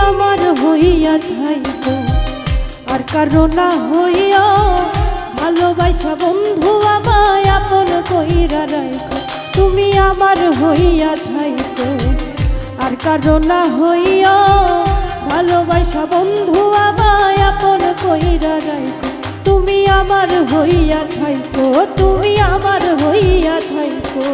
আমার হইয়া থাইকো আর কারো না হইয়া, ভালোবাসা বন্ধু আমায় আপন কইরা রাখো। তুমি আমার হইয়া থাইকো আর কারো না হইয়া, ভালোবাসা বন্ধু আমায় আপন কইরা রাখো। তুমি আমার হইয়া থাইকো, তুমি আমার হইয়া থাইকো।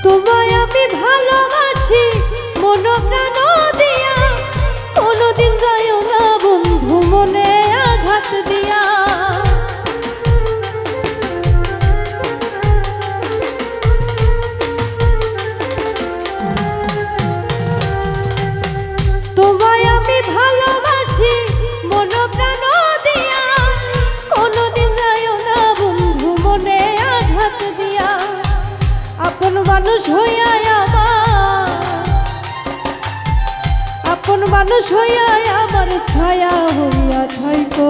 তোমায় আমি ভালোবাসি মন প্রাণ দিয়া, কোনোদিন যাইও না বন্ধু মনে আঘাত দিয়া। তোমায় আমি ভালোবাসি মন প্রাণ দিয়া, কোনোদিন যাইও না বন্ধু মনে আঘাত দিয়া। আপন মানুষ হইয়া আমার, আপন মানুষ হইয়া আমার ছায়া হইয়া থাইকো।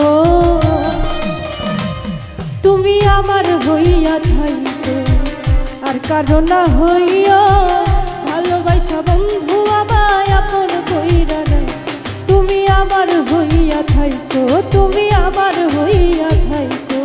তুমি আমার হইয়া থাইকো আর কারো না হইয়া, ভালোবাসা বন্ধু আমায় আপন কইরা রাখো। তুমি আমার হইয়া থাইকো, তুমি আমার হইয়া থাইকো।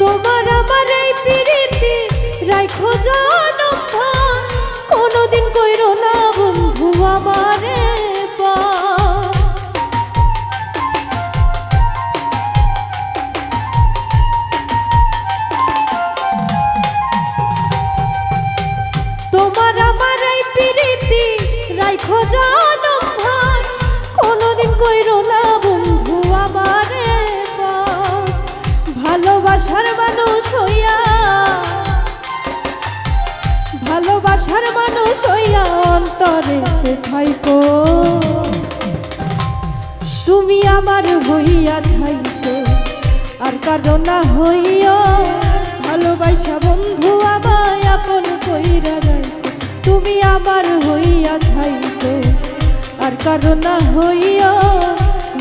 তোমার আমার এই প্রীতি রাখো জনম ভর, কোনোদিন কইরো না বন্ধু আমারে পর। তোমার আমার এই প্রীতি রাখো জনম ভর, কোনোদিন কইরো না বন্ধু আমারে পর। ভালোবাসার মানুষ হইয়া, ভালোবাসার মানুষ হইয়া অন্তরে থাইকো। তুমি আমার হইয়া থাইকো আর কারো না হইয়া, ভালোবাসা বন্ধু আমায় আপন কইরা রাখো। তুমি আমার হইয়া থাইকো আর কারো না হইয়া,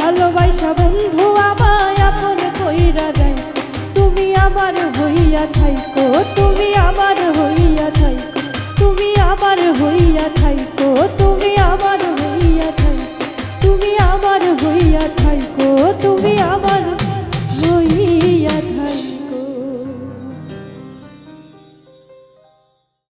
ভালোবাসা বন্ধু আমায় আপন কইরা রাখো। তুমি আমার হইয়া থাইকো, তুমি আমার হইয়া থাইকো, তুমি আমার হইয়া থাইকো, তুমি